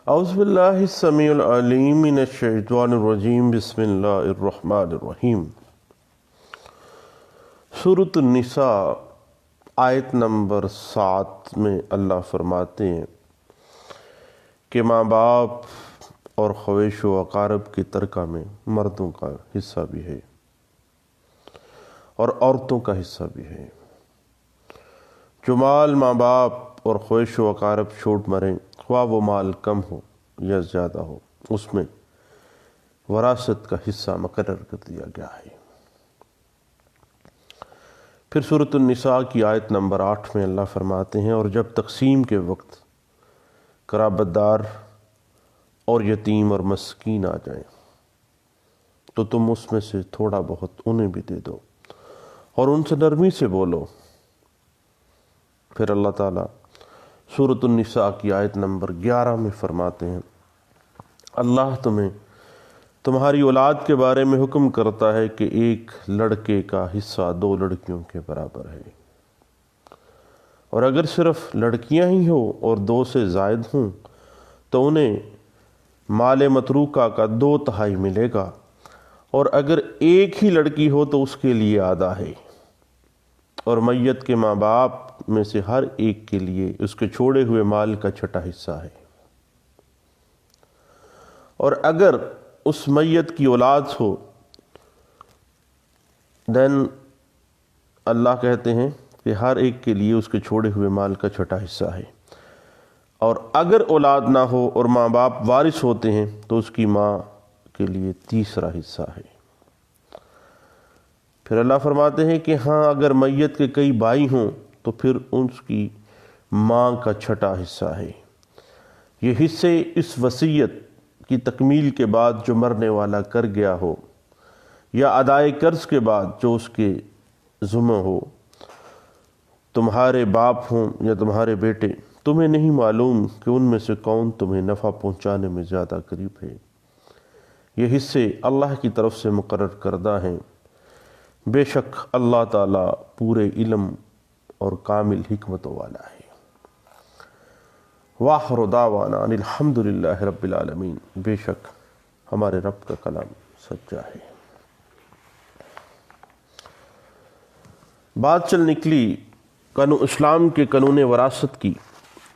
اعوذ باللہ السمیع العلیم من الشیطان الرجیم بسم اللہ الرحمن الرحیم۔ سورۃ النساء آیت نمبر 7 میں اللہ فرماتے ہیں کہ ماں باپ اور خویش و اقارب کی ترکہ میں مردوں کا حصہ بھی ہے اور عورتوں کا حصہ بھی ہے۔ جو مال ماں باپ اور خویش و اقارب چھوڑ مریں، خواہ وہ مال کم ہو یا زیادہ ہو، اس میں وراثت کا حصہ مقرر کر دیا گیا ہے۔ پھر سورۃ النساء کی آیت نمبر 8 میں اللہ فرماتے ہیں، اور جب تقسیم کے وقت قرابت دار اور یتیم اور مسکین آ جائیں تو تم اس میں سے تھوڑا بہت انہیں بھی دے دو اور ان سے نرمی سے بولو۔ پھر اللہ تعالیٰ سورۃ النساء کی آیت نمبر 11 میں فرماتے ہیں، اللہ تمہیں تمہاری اولاد کے بارے میں حکم کرتا ہے کہ ایک لڑکے کا حصہ 2 لڑکیوں کے برابر ہے، اور اگر صرف لڑکیاں ہی ہوں اور 2 سے زائد ہوں تو انہیں مال متروکہ کا 2/3 ملے گا، اور اگر ایک ہی لڑکی ہو تو اس کے لیے آدھا ہے، اور میت کے ماں باپ میں سے ہر ایک کے لیے اس کے چھوڑے ہوئے مال کا 6واں حصہ ہے۔ اور اگر اس میت کی اولاد ہو دین اللہ کہتے ہیں کہ ہر ایک کے لیے اس کے چھوڑے ہوئے مال کا 6واں حصہ ہے، اور اگر اولاد نہ ہو اور ماں باپ وارث ہوتے ہیں تو اس کی ماں کے لیے 3واں حصہ ہے۔ پھر اللہ فرماتے ہیں کہ ہاں اگر میت کے کئی بھائی ہوں تو پھر اس کی ماں کا 6واں حصہ ہے۔ یہ حصے اس وصیت کی تکمیل کے بعد جو مرنے والا کر گیا ہو یا ادائے قرض کے بعد جو اس کے ذمہ ہو، تمہارے باپ ہوں یا تمہارے بیٹے، تمہیں نہیں معلوم کہ ان میں سے کون تمہیں نفع پہنچانے میں زیادہ قریب ہے۔ یہ حصے اللہ کی طرف سے مقرر کردہ ہیں، بے شک اللہ تعالیٰ پورے علم اور کامل حکمتوں والا ہے۔ وآخر دعوانا ان الحمد للہ رب العالمین۔ بے شک ہمارے رب کا کلام سچا ہے۔ بات چل نکلی اسلام کے قانون وراثت کی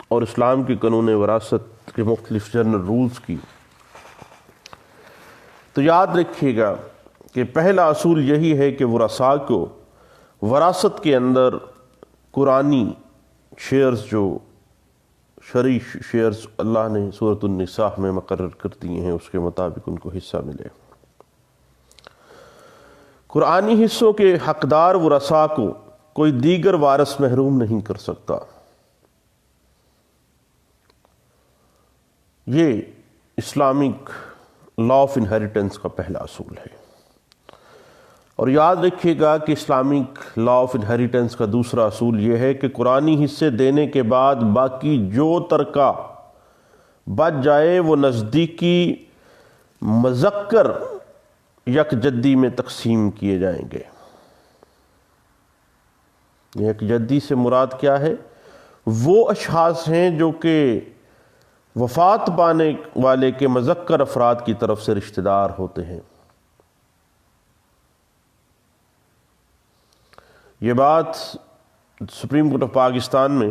اور اسلام کے قانون وراثت کے مختلف جنرل رولز کی، تو یاد رکھیے گا کہ پہلا اصول یہی ہے کہ ورثاء کو وراثت کے اندر قرآنی شیئرز، جو شرعی شیئرز اللہ نے سورۃ النساء میں مقرر کر دیے ہیں، اس کے مطابق ان کو حصہ ملے۔ قرآنی حصوں کے حقدار ورثاء کو کوئی دیگر وارث محروم نہیں کر سکتا۔ یہ اسلامک لا آف انہیریٹنس کا پہلا اصول ہے۔ اور یاد رکھیے گا کہ اسلامک لا آف انہیریٹنس کا دوسرا اصول یہ ہے کہ قرآنی حصے دینے کے بعد باقی جو ترکہ بچ جائے وہ نزدیکی مذکر یک جدی میں تقسیم کیے جائیں گے۔ یک جدی سے مراد کیا ہے؟ وہ اشخاص ہیں جو کہ وفات پانے والے کے مذکر افراد کی طرف سے رشتہ دار ہوتے ہیں۔ یہ بات سپریم کورٹ آف پاکستان میں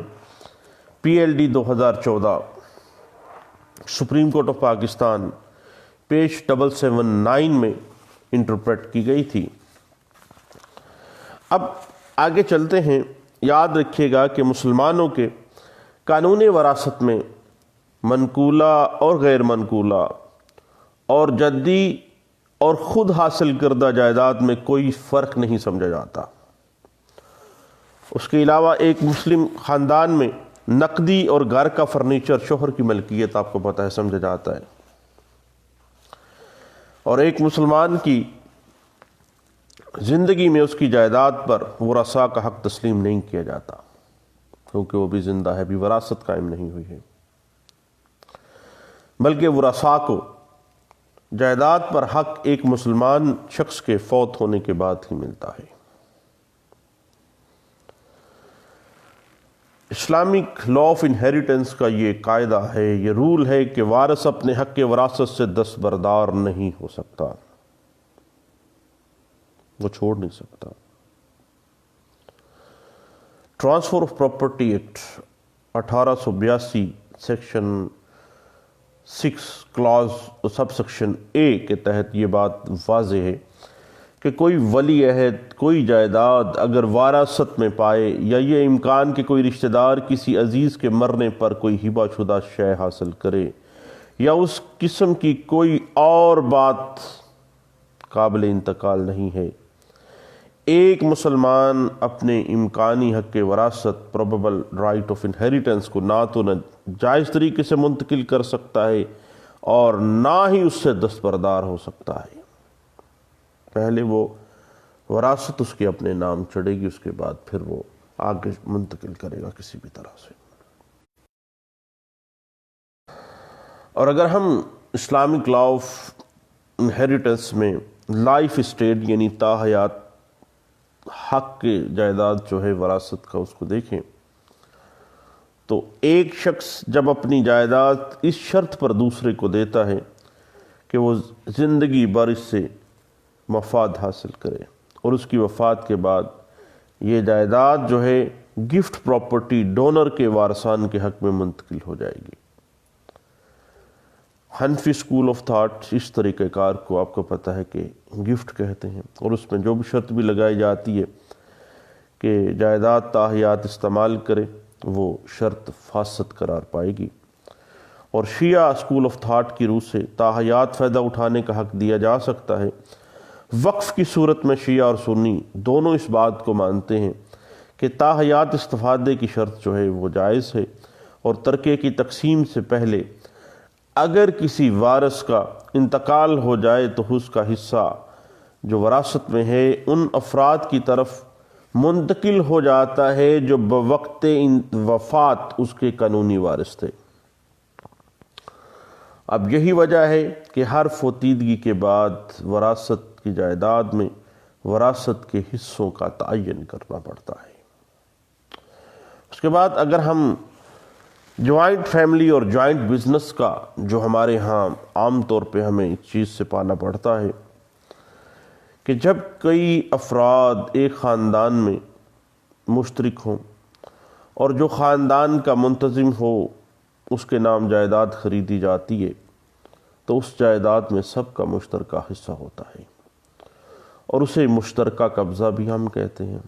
PLD 2014 supreme court of Pakistan page 779 میں انٹرپریٹ کی گئی تھی۔ اب آگے چلتے ہیں۔ یاد رکھیے گا کہ مسلمانوں کے قانون وراثت میں منقولہ اور غیر منقولہ اور جدی اور خود حاصل کردہ جائیداد میں کوئی فرق نہیں سمجھا جاتا۔ اس کے علاوہ ایک مسلم خاندان میں نقدی اور گھر کا فرنیچر شوہر کی ملکیت آپ کو پتہ ہے سمجھا جاتا ہے، اور ایک مسلمان کی زندگی میں اس کی جائیداد پر ورثاء کا حق تسلیم نہیں کیا جاتا، کیونکہ وہ بھی زندہ ہے، بھی وراثت قائم نہیں ہوئی ہے، بلکہ ورثاء کو جائیداد پر حق ایک مسلمان شخص کے فوت ہونے کے بعد ہی ملتا ہے۔ اسلامک لا آف انہیریٹنس کا یہ قاعدہ ہے، یہ رول ہے کہ وارث اپنے حق وراثت سے دستبردار نہیں ہو سکتا، وہ چھوڑ نہیں سکتا۔ Transfer of property act 1882 section 6 clause sub section A کے تحت یہ بات واضح ہے کہ کوئی ولی عہد کوئی جائیداد اگر وراثت میں پائے یا یہ امکان کہ کوئی رشتہ دار کسی عزیز کے مرنے پر کوئی ہبہ شدہ شے حاصل کرے یا اس قسم کی کوئی اور بات قابل انتقال نہیں ہے، ایک مسلمان اپنے امکانی حق وراثت پروبیبل رائٹ آف انہیریٹنس کو نہ تو جائز طریقے سے منتقل کر سکتا ہے اور نہ ہی اس سے دستبردار ہو سکتا ہے۔ پہلے وہ وراثت اس کے اپنے نام چڑھے گی، اس کے بعد پھر وہ آگے منتقل کرے گا کسی بھی طرح سے۔ اور اگر ہم اسلامک لا آف انہیریٹنس میں لائف اسٹیٹ یعنی تاحیات حق کے جائیداد جو ہے وراثت کا اس کو دیکھیں تو ایک شخص جب اپنی جائیداد اس شرط پر دوسرے کو دیتا ہے کہ وہ زندگی بھر اس سے مفاد حاصل کرے اور اس کی وفات کے بعد یہ جائیداد جو ہے گفٹ پراپرٹی ڈونر کے وارثان کے حق میں منتقل ہو جائے گی۔ حنفی اسکول آف تھاٹ اس طریقہ کار کو آپ کو پتہ ہے کہ گفٹ کہتے ہیں، اور اس میں جو بھی شرط بھی لگائی جاتی ہے کہ جائیداد تاحیات استعمال کرے وہ شرط فاسد قرار پائے گی۔ اور شیعہ اسکول آف تھاٹ کی روح سے تاحیات فائدہ اٹھانے کا حق دیا جا سکتا ہے۔ وقف کی صورت میں شیعہ اور سنی دونوں اس بات کو مانتے ہیں کہ تاحیات استفادے کی شرط جو ہے وہ جائز ہے، اور ترکے کی تقسیم سے پہلے اگر کسی وارث کا انتقال ہو جائے تو اس کا حصہ جو وراثت میں ہے ان افراد کی طرف منتقل ہو جاتا ہے جو بوقت وفات اس کے قانونی وارث تھے۔ اب یہی وجہ ہے کہ ہر فوتیدگی کے بعد وراثت کی جائیداد میں وراثت کے حصوں کا تعین کرنا پڑتا ہے۔ اس کے بعد اگر ہم جوائنٹ فیملی اور جوائنٹ بزنس کا جو ہمارے ہاں عام طور پہ ہمیں اس چیز سے پانا پڑتا ہے کہ جب کئی افراد ایک خاندان میں مشترک ہوں اور جو خاندان کا منتظم ہو اس کے نام جائیداد خریدی جاتی ہے تو اس جائیداد میں سب کا مشترکہ حصہ ہوتا ہے، اور اسے مشترکہ قبضہ بھی ہم کہتے ہیں۔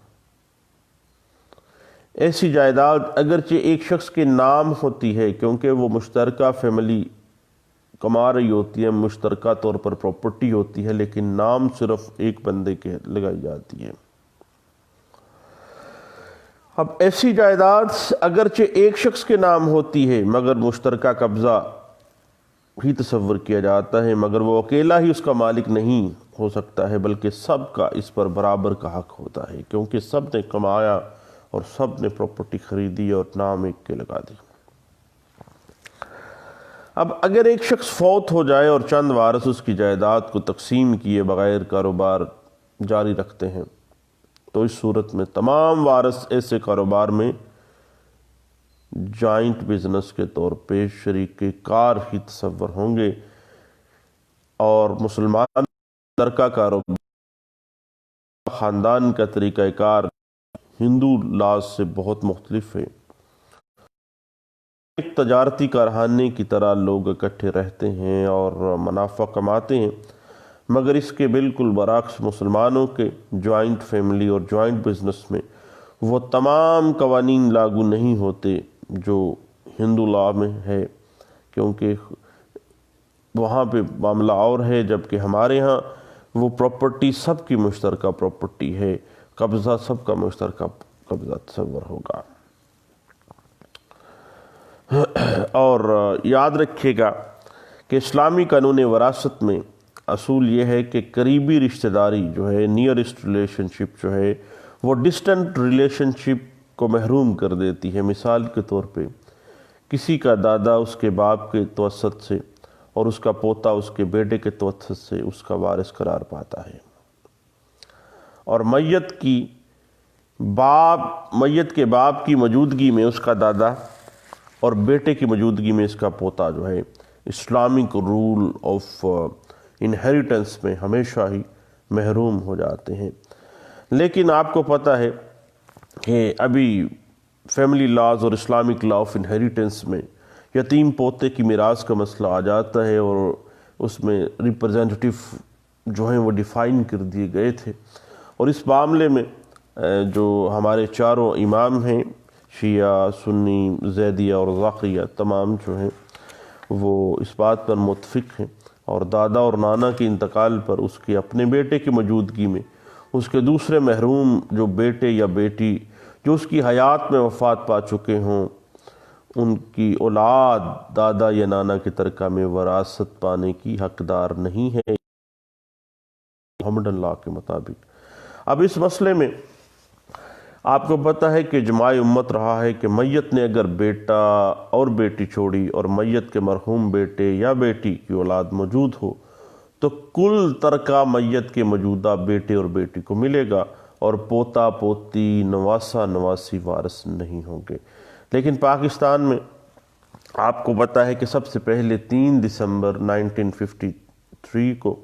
ایسی جائیداد اگرچہ ایک شخص کے نام ہوتی ہے کیونکہ وہ مشترکہ فیملی کما رہی ہوتی ہے، مشترکہ طور پر پراپرٹی ہوتی ہے، لیکن نام صرف ایک بندے کے لگائی جاتی ہے۔ اب ایسی جائیداد اگرچہ ایک شخص کے نام ہوتی ہے مگر مشترکہ قبضہ ہی تصور کیا جاتا ہے، مگر وہ اکیلا ہی اس کا مالک نہیں ہو سکتا ہے بلکہ سب کا اس پر برابر کا حق ہوتا ہے، کیونکہ سب نے کمایا اور سب نے پراپرٹی خریدی اور نام ایک کے لگا دی۔ اب اگر ایک شخص فوت ہو جائے اور چند وارث اس کی جائیداد کو تقسیم کیے بغیر کاروبار جاری رکھتے ہیں تو اس صورت میں تمام وارث ایسے کاروبار میں جوائنٹ بزنس کے طور پہ شریک کار ہی تصور ہوں گے، اور مسلمان مشترکہ کاروبار خاندان کا طریقہ کار ہندو لاز سے بہت مختلف ہے۔ ایک تجارتی کارخانے کی طرح لوگ اکٹھے رہتے ہیں اور منافع کماتے ہیں، مگر اس کے بالکل برعکس مسلمانوں کے جوائنٹ فیملی اور جوائنٹ بزنس میں وہ تمام قوانین لاگو نہیں ہوتے جو ہندو لا میں ہے، کیونکہ وہاں پہ معاملہ اور ہے، جبکہ ہمارے ہاں وہ پراپرٹی سب کی مشترکہ پراپرٹی ہے، قبضہ سب کا مشترکہ قبضہ تصور ہوگا۔ اور یاد رکھیے گا کہ اسلامی قانون وراثت میں اصول یہ ہے کہ قریبی رشتہ داری جو ہے نیئرسٹ ریلیشن شپ جو ہے وہ ڈسٹنٹ ریلیشن شپ کو محروم کر دیتی ہے۔ مثال کے طور پہ کسی کا دادا اس کے باپ کے توسط سے اور اس کا پوتا اس کے بیٹے کے توسط سے اس کا وارث قرار پاتا ہے، اور میت کی میت کے باپ کی موجودگی میں اس کا دادا اور بیٹے کی موجودگی میں اس کا پوتا جو ہے اسلامک رول آف انہیریٹنس میں ہمیشہ ہی محروم ہو جاتے ہیں۔ لیکن آپ کو پتہ ہے کہ ابھی فیملی لاز اور اسلامک لا آف انہیریٹنس میں یتیم پوتے کی میراث کا مسئلہ آ جاتا ہے، اور اس میں ریپرزینٹیٹو جو ہیں وہ ڈیفائن کر دیے گئے تھے، اور اس معاملے میں جو ہمارے چاروں امام ہیں، شیعہ، سنی، زیدیہ اور ظاہریہ، تمام جو ہیں وہ اس بات پر متفق ہیں، اور دادا اور نانا کے انتقال پر اس کے اپنے بیٹے کی موجودگی میں اس کے دوسرے محروم جو بیٹے یا بیٹی جو اس کی حیات میں وفات پا چکے ہوں، ان کی اولاد دادا یا نانا کی ترکہ میں وراثت پانے کی حقدار نہیں ہے محمدن لا کے مطابق۔ اب اس مسئلے میں آپ کو پتہ ہے کہ اجماع امت رہا ہے کہ میت نے اگر بیٹا اور بیٹی چھوڑی اور میت کے مرحوم بیٹے یا بیٹی کی اولاد موجود ہو تو کل ترکہ میت کے موجودہ بیٹے اور بیٹی کو ملے گا، اور پوتا پوتی نواسہ نواسی وارث نہیں ہوں گے۔ لیکن پاکستان میں آپ کو پتہ ہے کہ سب سے پہلے 3 دسمبر 1953 کو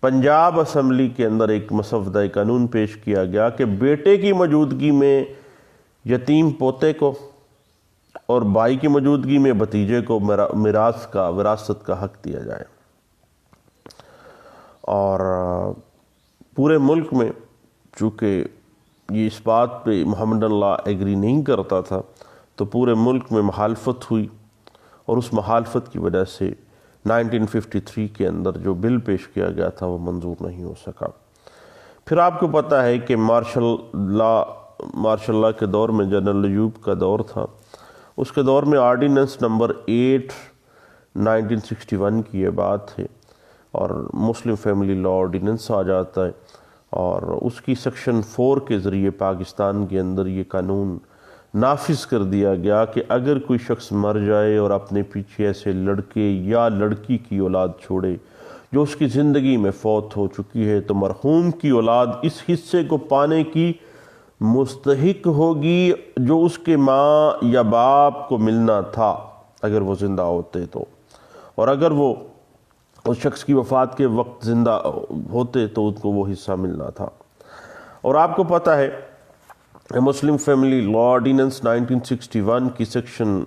پنجاب اسمبلی کے اندر ایک مسودہ قانون پیش کیا گیا کہ بیٹے کی موجودگی میں یتیم پوتے کو اور بھائی کی موجودگی میں بھتیجے کو وراثت کا حق دیا جائے۔ اور پورے ملک میں چونکہ یہ اس بات پہ محمدن لا ایگری نہیں کرتا تھا تو پورے ملک میں مخالفت ہوئی، اور اس مخالفت کی وجہ سے 1953 کے اندر جو بل پیش کیا گیا تھا وہ منظور نہیں ہو سکا۔ پھر آپ کو پتہ ہے کہ مارشل لا کے دور میں جنرل ایوب کا دور تھا، اس کے دور میں آرڈیننس نمبر 8 1961 کی یہ بات ہے، اور مسلم فیملی لا آرڈیننس آ جاتا ہے، اور اس کی سیکشن 4 کے ذریعے پاکستان کے اندر یہ قانون نافذ کر دیا گیا کہ اگر کوئی شخص مر جائے اور اپنے پیچھے ایسے لڑکے یا لڑکی کی اولاد چھوڑے جو اس کی زندگی میں فوت ہو چکی ہے تو مرحوم کی اولاد اس حصے کو پانے کی مستحق ہوگی جو اس کے ماں یا باپ کو ملنا تھا اگر وہ زندہ ہوتے تو، اور اگر وہ اس شخص کی وفات کے وقت زندہ ہوتے تو ان کو وہ حصہ ملنا تھا۔ اور آپ کو پتہ ہے مسلم فیملی لا آرڈیننس 1961 کی سیکشن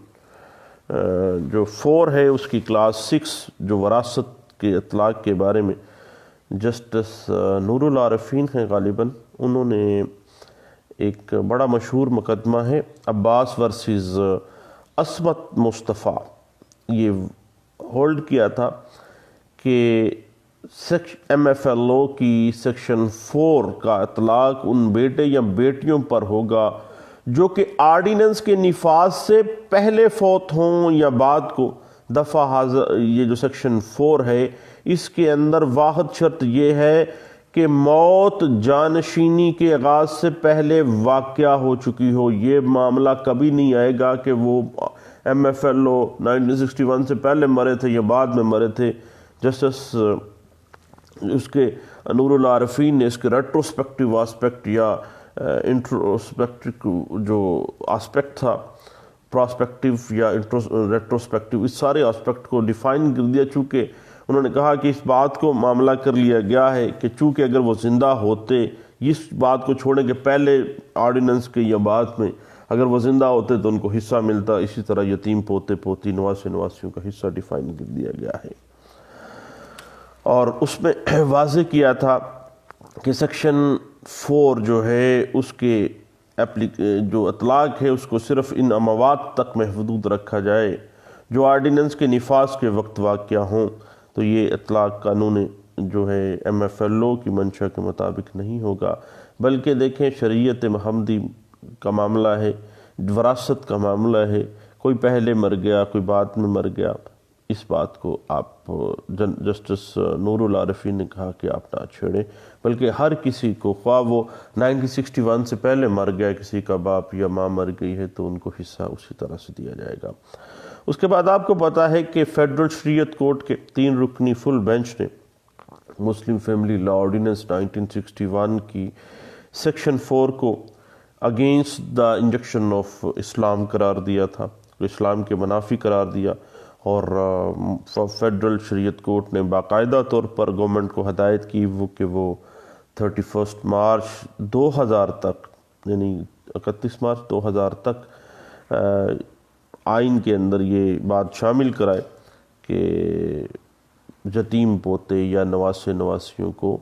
جو 4 ہے اس کی کلاس 6 جو وراثت کے اطلاق کے بارے میں جسٹس نور العارفین ہیں غالباً، انہوں نے ایک بڑا مشہور مقدمہ ہے عباس ورسز عصمت مصطفیٰ، یہ ہولڈ کیا تھا کہ ایم ایف ایل او کی سیکشن 4 کا اطلاق ان بیٹے یا بیٹیوں پر ہوگا جو کہ آرڈیننس کے نفاذ سے پہلے فوت ہوں یا بعد کو۔ دفعہ یہ جو سیکشن 4 ہے اس کے اندر واحد شرط یہ ہے کہ موت جانشینی کے آغاز سے پہلے واقعہ ہو چکی ہو۔ یہ معاملہ کبھی نہیں آئے گا کہ وہ ایم ایف ایل او 1961 سے پہلے مرے تھے یا بعد میں مرے تھے۔ جسٹس اس کے نور العارفین نے اس کے ریٹروسپیکٹیو آسپیکٹ یا انٹروسپیکٹیو جو آسپیکٹ تھا، پراسپیکٹیو یا ریٹروسپیکٹیو، اس سارے آسپیکٹ کو ڈیفائن کر دیا، چونکہ انہوں نے کہا کہ اس بات کو معاملہ کر لیا گیا ہے کہ چونکہ اگر وہ زندہ ہوتے، اس بات کو چھوڑیں کہ پہلے آرڈیننس کے یا بعد میں اگر وہ زندہ ہوتے تو ان کو حصہ ملتا، اسی طرح یتیم پوتے پوتی نواسے نواسیوں کا حصہ ڈیفائن کر دیا گیا ہے۔ اور اس میں واضح کیا تھا کہ سیکشن 4 جو ہے اس کے جو اطلاق ہے اس کو صرف ان اموات تک محدود رکھا جائے جو آرڈیننس کے نفاذ کے وقت واقع ہوں، تو یہ اطلاق قانون جو ہے ایم ایف ایل او کی منشا کے مطابق نہیں ہوگا، بلکہ دیکھیں شریعت محمدی کا معاملہ ہے، وراثت کا معاملہ ہے، کوئی پہلے مر گیا کوئی بعد میں مر گیا، اس بات کو آپ جسٹس نور العارفین نے کہا کہ آپ نہ چھیڑیں، بلکہ ہر کسی کو، خواہ وہ 1961 سے پہلے مر گیا کسی کا باپ یا ماں مر گئی ہے تو ان کو حصہ اسی طرح سے دیا جائے گا۔ اس کے بعد آپ کو پتہ ہے کہ فیڈرل شریعت کورٹ کے 3 رکنی فل بینچ نے مسلم فیملی لا آرڈیننس 1961 کی سیکشن 4 کو اگینسٹ دا انجیکشن آف اسلام قرار دیا تھا، اسلام کے منافی قرار دیا، اور فیڈرل شریعت کورٹ نے باقاعدہ طور پر گورنمنٹ کو ہدایت کی کہ وہ 31 مارچ 2000 تک، یعنی 31 مارچ 2000 تک آئین کے اندر یہ بات شامل کرائے کہ یتیم پوتے یا نواسے نواسیوں کو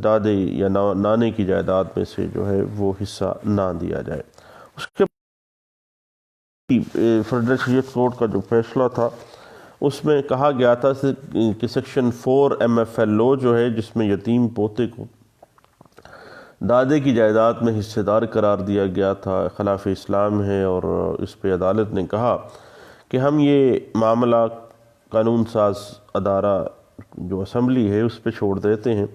دادے یا نانے کی جائیداد میں سے جو ہے وہ حصہ نہ دیا جائے۔ اس کے فیڈرل شریعت کورٹ کا جو فیصلہ تھا اس میں کہا گیا تھا کہ سیکشن 4 MFLO جو ہے، جس میں یتیم پوتے کو دادے کی جائیداد میں حصے دار قرار دیا گیا تھا، خلاف اسلام ہے، اور اس پہ عدالت نے کہا کہ ہم یہ معاملہ قانون ساز ادارہ جو اسمبلی ہے اس پہ چھوڑ دیتے ہیں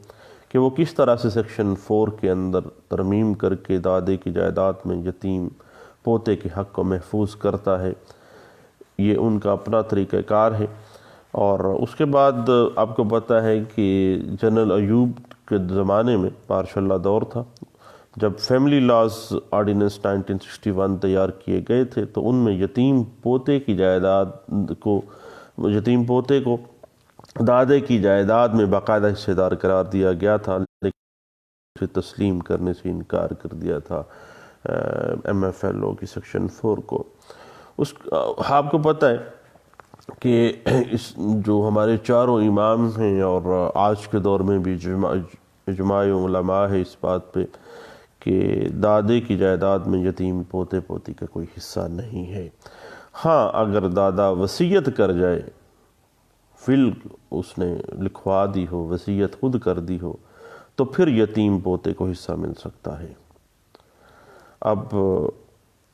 کہ وہ کس طرح سے سیکشن 4 کے اندر ترمیم کر کے دادے کی جائیداد میں یتیم پوتے کے حق کو محفوظ کرتا ہے۔ یہ ان کا اپنا طریقہ کار ہے۔ اور اس کے بعد آپ کو پتہ ہے کہ جنرل ایوب کے زمانے میں مارشل لا دور تھا، جب فیملی لاز آرڈیننس 1961 تیار کیے گئے تھے تو ان میں یتیم پوتے کی جائیداد کو، یتیم پوتے کو دادے کی جائیداد میں باقاعدہ حصے دار قرار دیا گیا تھا، لیکن اسے تسلیم کرنے سے انکار کر دیا تھا MFLO کی سیکشن 4 کو۔ آپ کو پتہ ہے کہ اس جو ہمارے چاروں امام ہیں اور آج کے دور میں بھی اجماع علماء ہے اس بات پہ کہ دادے کی جائیداد میں یتیم پوتے پوتی کا کوئی حصہ نہیں ہے۔ ہاں، اگر دادا وصیت کر جائے، فل اس نے لکھوا دی ہو، وصیت خود کر دی ہو، تو پھر یتیم پوتے کو حصہ مل سکتا ہے۔ اب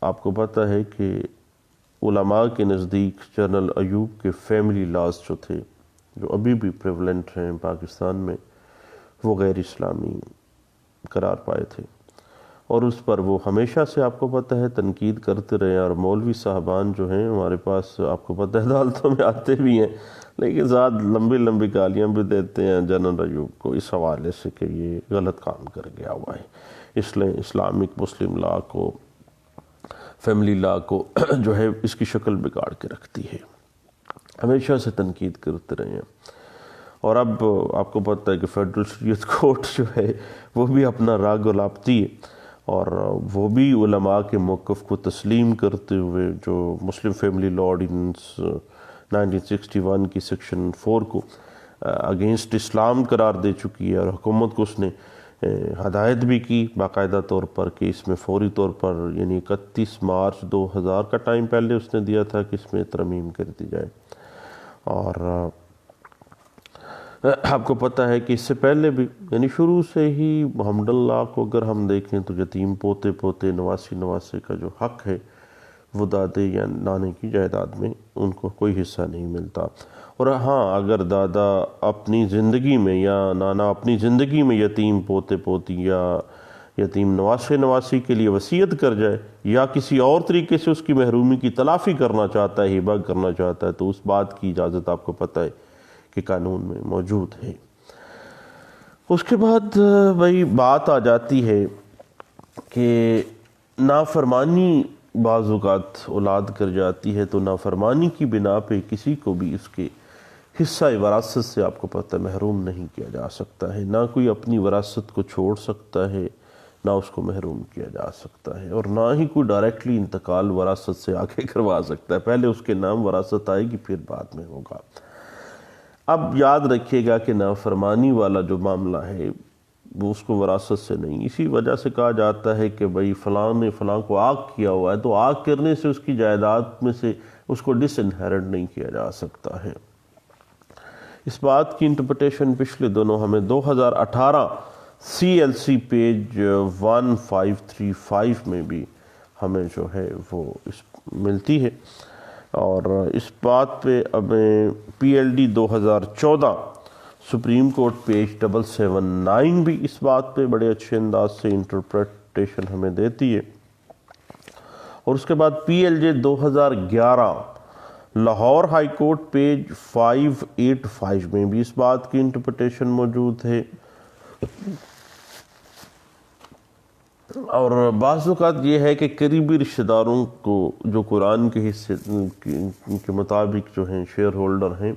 آپ کو پتہ ہے کہ علماء کے نزدیک جنرل ایوب کے فیملی لاز جو تھے، جو ابھی بھی پریولنٹ ہیں پاکستان میں، وہ غیر اسلامی قرار پائے تھے، اور اس پر وہ ہمیشہ سے آپ کو پتہ ہے تنقید کرتے رہے، اور مولوی صاحبان جو ہیں ہمارے پاس آپ کو پتہ ہے عدالتوں میں آتے بھی ہیں، لیکن ساتھ لمبی لمبی گالیاں بھی دیتے ہیں جنرل ایوب کو اس حوالے سے کہ یہ غلط کام کر گیا ہوا ہے، اس لیے اسلامک مسلم لا کو، فیملی لا کو جو ہے اس کی شکل بگاڑ کے رکھتی ہے۔ ہمیشہ سے تنقید کرتے رہے ہیں، اور اب آپ کو پتہ ہے کہ فیڈرل شریعت کورٹ جو ہے وہ بھی اپنا راہ گلاپتی ہے، اور وہ بھی علماء کے موقف کو تسلیم کرتے ہوئے جو مسلم فیملی لا آرڈیننس 1961 کی سیکشن 4 کو اگینسٹ اسلام قرار دے چکی ہے، اور حکومت کو اس نے ہدایت بھی کی باقاعدہ طور پر کہ اس میں فوری طور پر، یعنی 31 مارچ 2000 کا ٹائم پہلے اس نے دیا تھا کہ اس میں ترمیم کر دی جائے۔ اور آپ کو پتہ ہے کہ اس سے پہلے بھی، یعنی شروع سے ہی محمد اللہ کو اگر ہم دیکھیں تو یتیم پوتے پوتے نواسی نواسے کا جو حق ہے وہ دادے یا نانے کی جائیداد میں ان کو کوئی حصہ نہیں ملتا۔ اور ہاں، اگر دادا اپنی زندگی میں یا نانا اپنی زندگی میں یتیم پوتے پوتی یا یتیم نواسے نواسی کے لیے وصیت کر جائے یا کسی اور طریقے سے اس کی محرومی کی تلافی کرنا چاہتا ہے، ہبہ کرنا چاہتا ہے، تو اس بات کی اجازت آپ کو پتہ ہے کہ قانون میں موجود ہے۔ اس کے بعد بھائی بات آ جاتی ہے کہ نافرمانی بعض اوقات اولاد کر جاتی ہے، تو نافرمانی کی بنا پہ کسی کو بھی اس کے حصہ وراثت سے آپ کو پتہ محروم نہیں کیا جا سکتا ہے، نہ کوئی اپنی وراثت کو چھوڑ سکتا ہے، نہ اس کو محروم کیا جا سکتا ہے، اور نہ ہی کوئی ڈائریکٹلی انتقال وراثت سے آگے کروا سکتا ہے۔ پہلے اس کے نام وراثت آئے گی، پھر بعد میں ہوگا۔ اب یاد رکھیے گا کہ نافرمانی والا جو معاملہ ہے وہ اس کو وراثت سے نہیں، اسی وجہ سے کہا جاتا ہے کہ بھئی فلاں نے فلاں کو آگ کیا ہوا ہے، تو آگ کرنے سے اس کی جائیداد میں سے اس کو ڈس انہیرٹ نہیں کیا جا سکتا ہے۔ اس بات کی انٹرپریٹیشن پچھلے دنوں ہمیں 2018 CLC پیج 1535 میں بھی ہمیں جو ہے وہ ملتی ہے، اور اس بات پہ ہمیں PLD 2014 سپریم کورٹ پیج 779 بھی اس بات پہ بڑے اچھے انداز سے انٹرپریٹیشن ہمیں دیتی ہے، اور اس کے بعد PLJ 2011 Lahore high court page 585 میں بھی اس بات کی انٹرپریٹیشن موجود ہے۔ اور بعض اوقات یہ ہے کہ قریبی رشتہ داروں کو جو قرآن کے حصے کے مطابق جو ہیں شیئر ہولڈر ہیں،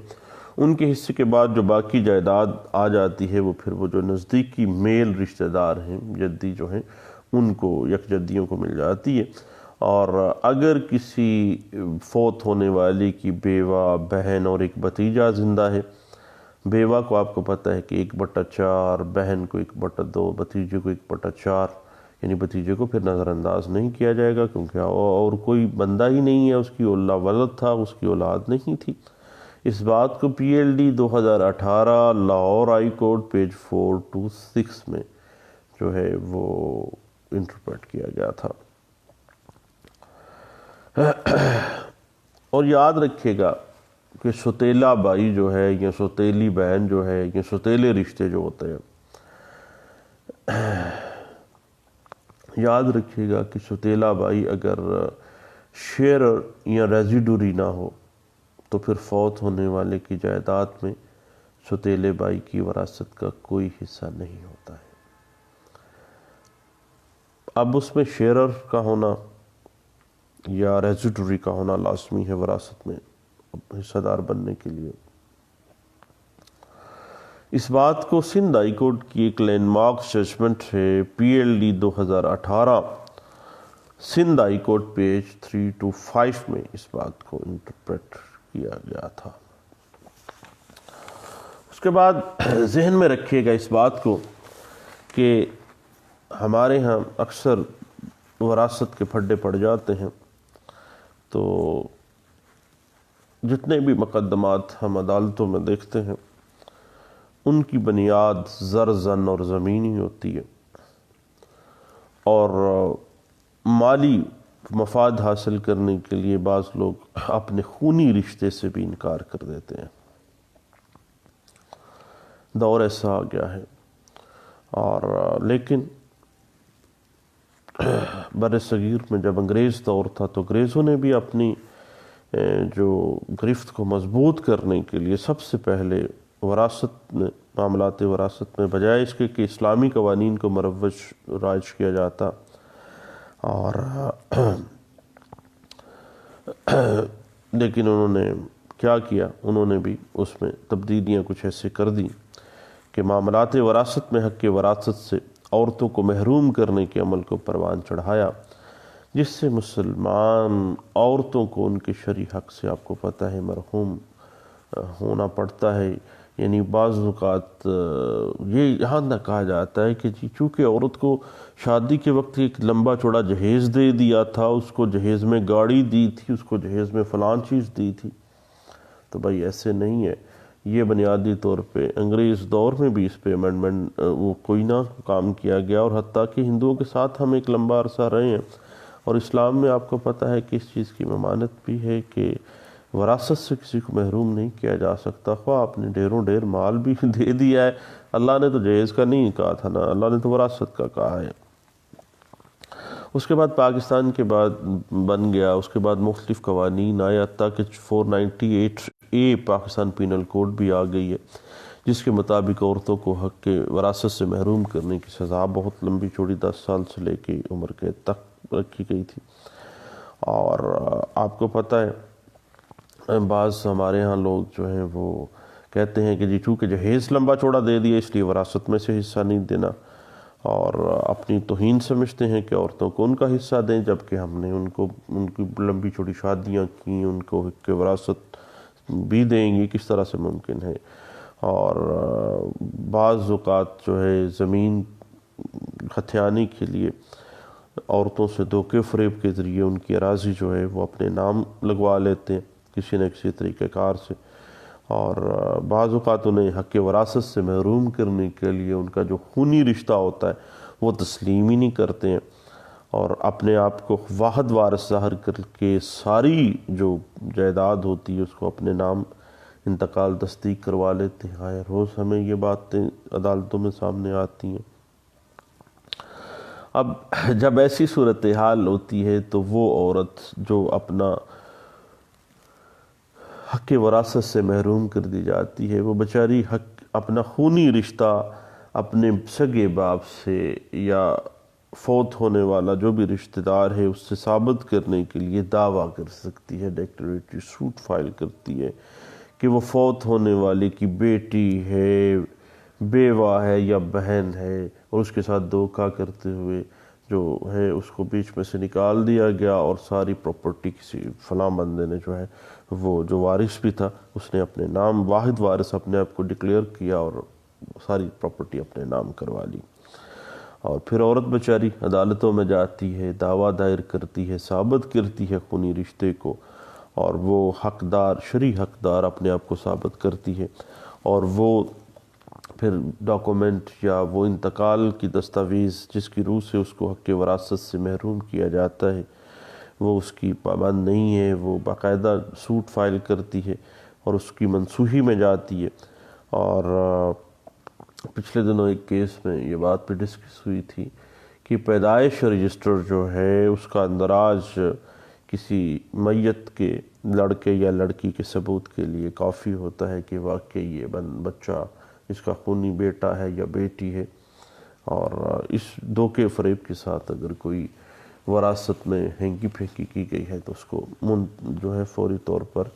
ان کے حصے کے بعد جو باقی جائیداد آ جاتی ہے وہ پھر وہ جو نزدیکی میل رشتہ دار ہیں، جدی جو ہیں، ان کو، یکجدیوں کو مل جاتی ہے۔ اور اگر کسی فوت ہونے والے کی بیوہ، بہن اور ایک بھتیجا زندہ ہے، بیوہ کو آپ کو پتہ ہے کہ 1/4، بہن کو 1/2، بھتیجے کو 1/4، یعنی بھتیجے کو پھر نظر انداز نہیں کیا جائے گا، کیونکہ اور کوئی بندہ ہی نہیں ہے، اس کی ولد تھا، اس کی اولاد نہیں تھی۔ اس بات کو P L D 2018 Lahore high court page 426 میں جو ہے وہ انٹرپریٹ کیا گیا تھا۔ اور یاد رکھیے گا کہ سوتیلا بھائی جو ہے یا سوتیلی بہن جو ہے یا سوتیلے رشتے جو ہوتے ہیں، یاد رکھیے گا کہ سوتیلا بھائی اگر شیئر یا ریزیڈوری نہ ہو تو پھر فوت ہونے والے کی جائیداد میں سوتیلے بھائی کی وراثت کا کوئی حصہ نہیں ہوتا ہے۔ اب اس میں شیئرر کا ہونا یا ریزیڈوری کا ہونا لازمی ہے وراثت میں حصہ دار بننے کے لیے۔ اس بات کو سندھ ہائی کورٹ کی ایک لینڈ مارک ججمنٹ ہے، P L D 2018 Sindh high court page 325 میں اس بات کو انٹرپریٹ کیا گیا تھا۔ اس کے بعد ذہن میں رکھیے گا اس بات کو کہ ہمارے ہاں اکثر وراثت کے پھڈے پڑ جاتے ہیں، تو جتنے بھی مقدمات ہم عدالتوں میں دیکھتے ہیں ان کی بنیاد زر، زن اور زمین ہی ہوتی ہے، اور مالی مفاد حاصل کرنے کے لیے بعض لوگ اپنے خونی رشتے سے بھی انکار کر دیتے ہیں۔ دور ایسا آ گیا ہے، اور لیکن بر صغیر میں جب انگریز دور تھا تو انگریزوں نے بھی اپنی جو گرفت کو مضبوط کرنے کے لیے سب سے پہلے وراثت میں، معاملات وراثت میں، بجائے اس کے کہ اسلامی قوانین کو مروج رائج کیا جاتا، اور لیکن انہوں نے کیا کیا، انہوں نے بھی اس میں تبدیلیاں کچھ ایسے کر دی کہ معاملات وراثت میں حق وراثت سے عورتوں کو محروم کرنے کے عمل کو پروان چڑھایا، جس سے مسلمان عورتوں کو ان کے شرعی حق سے آپ کو پتہ ہے محروم ہونا پڑتا ہے۔ یعنی بعض اوقات یہ یہاں نہ کہا جاتا ہے کہ چونکہ عورت کو شادی کے وقت ایک لمبا چوڑا جہیز دے دیا تھا، اس کو جہیز میں گاڑی دی تھی، اس کو جہیز میں فلاں چیز دی تھی، تو بھائی ایسے نہیں ہے۔ یہ بنیادی طور پہ انگریز دور میں بھی اس پہ امینڈمنٹ وہ کوئی نہ کام کیا گیا، اور حتیٰ کہ ہندوؤں کے ساتھ ہم ایک لمبا عرصہ رہے ہیں، اور اسلام میں آپ کو پتہ ہے کہ اس چیز کی ممانت بھی ہے کہ وراثت سے کسی کو محروم نہیں کیا جا سکتا، خواہ آپ نے ڈھیروں ڈھیر مال بھی دے دیا ہے۔ اللہ نے تو جہیز کا نہیں کہا تھا نا، اللہ نے تو وراثت کا کہا ہے۔ اس کے بعد پاکستان کے بعد بن گیا، اس کے بعد مختلف قوانین آئے، حتیٰ کہ 498A پاکستان پینل کوڈ بھی آ گئی ہے، جس کے مطابق عورتوں کو حق کے وراثت سے محروم کرنے کی سزا بہت لمبی چوڑی 10 سال سے لے کے عمر کے تک رکھی گئی تھی۔ اور آپ کو پتہ ہے بعض ہمارے ہاں لوگ جو ہیں وہ کہتے ہیں کہ جی چونکہ جہیز لمبا چوڑا دے دیا اس لیے وراثت میں سے حصہ نہیں دینا، اور اپنی توہین سمجھتے ہیں کہ عورتوں کو ان کا حصہ دیں، جبکہ ہم نے ان کی لمبی چوڑی شادیاں کی، ان کو حق کے وراثت بھی دیں گے، کس طرح سے ممکن ہے۔ اور بعض اوقات جو ہے زمین ہتھیانے کے لیے عورتوں سے دھوکے فریب کے ذریعے ان کی اراضی جو ہے وہ اپنے نام لگوا لیتے ہیں کسی نہ کسی طریقہ کار سے، اور بعض اوقات انہیں حق وراثت سے محروم کرنے کے لیے ان کا جو خونی رشتہ ہوتا ہے وہ تسلیم ہی نہیں کرتے ہیں، اور اپنے آپ کو واحد وارث ظاہر کر کے ساری جو جائیداد ہوتی ہے اس کو اپنے نام انتقال تصدیق کروا لیتے ہیں۔ ہائے روز ہمیں یہ باتیں عدالتوں میں سامنے آتی ہیں۔ اب جب ایسی صورتحال ہوتی ہے تو وہ عورت جو اپنا حق وراثت سے محروم کر دی جاتی ہے، وہ بیچاری اپنا خونی رشتہ اپنے سگے باپ سے یا فوت ہونے والا جو بھی رشتہ دار ہے اس سے ثابت کرنے کے لیے دعویٰ کر سکتی ہے، ڈیکلریٹری سوٹ فائل کرتی ہے کہ وہ فوت ہونے والے کی بیٹی ہے، بیوہ ہے یا بہن ہے، اور اس کے ساتھ دھوکہ کرتے ہوئے جو ہے اس کو بیچ میں سے نکال دیا گیا، اور ساری پراپرٹی کسی فلاں بندے نے جو ہے وہ جو وارث بھی تھا اس نے اپنے نام، واحد وارث اپنے آپ کو ڈکلیئر کیا اور ساری پراپرٹی اپنے نام کروا لی۔ اور پھر عورت بیچاری عدالتوں میں جاتی ہے، دعویٰ دائر کرتی ہے، ثابت کرتی ہے خونی رشتے کو، اور وہ حقدار، شرعی حقدار اپنے آپ کو ثابت کرتی ہے، اور وہ پھر ڈاکومنٹ یا وہ انتقال کی دستاویز جس کی روح سے اس کو حق وراثت سے محروم کیا جاتا ہے وہ اس کی پابند نہیں ہے، وہ باقاعدہ سوٹ فائل کرتی ہے اور اس کی منسوخی میں جاتی ہے۔ اور پچھلے دنوں ایک کیس میں یہ بات بھی ڈسکس ہوئی تھی کہ پیدائش رجسٹر جو ہے اس کا اندراج کسی میت کے لڑکے یا لڑکی کے ثبوت کے لیے کافی ہوتا ہے کہ واقعی یہ بچہ اس کا خونی بیٹا ہے یا بیٹی ہے، اور اس دھوکے فریب کے ساتھ اگر کوئی وراثت میں ہینگی پھینکی کی گئی ہے تو اس کو جو ہے فوری طور پر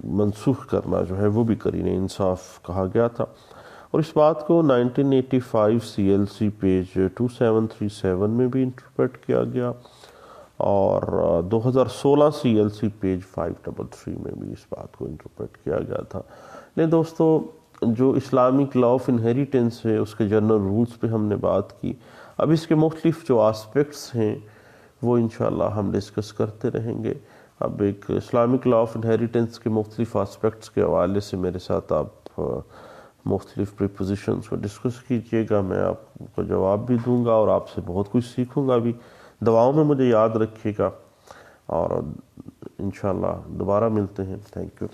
منسوخ کرنا جو ہے وہ بھی قرینِ انصاف کہا گیا تھا۔ اور اس بات کو 1985 CLC پیج 2737 میں بھی انٹرپریٹ کیا گیا، اور 2016 CLC پیج 533 میں بھی اس بات کو انٹرپریٹ کیا گیا تھا۔ لیکن دوستو، جو اسلامک لا آف انہیریٹنس ہے اس کے جنرل رولز پہ ہم نے بات کی، اب اس کے مختلف جو آسپیکٹس ہیں وہ انشاءاللہ ہم ڈسکس کرتے رہیں گے۔ اب ایک اسلامک لا آف انہیریٹنس کے مختلف آسپیکٹس کے حوالے سے میرے ساتھ آپ مختلف پریپوزیشنز کو ڈسکس کیجئے گا، میں آپ کو جواب بھی دوں گا اور آپ سے بہت کچھ سیکھوں گا بھی۔ دعاؤں میں مجھے یاد رکھیے گا، اور انشاءاللہ دوبارہ ملتے ہیں۔ Thank you.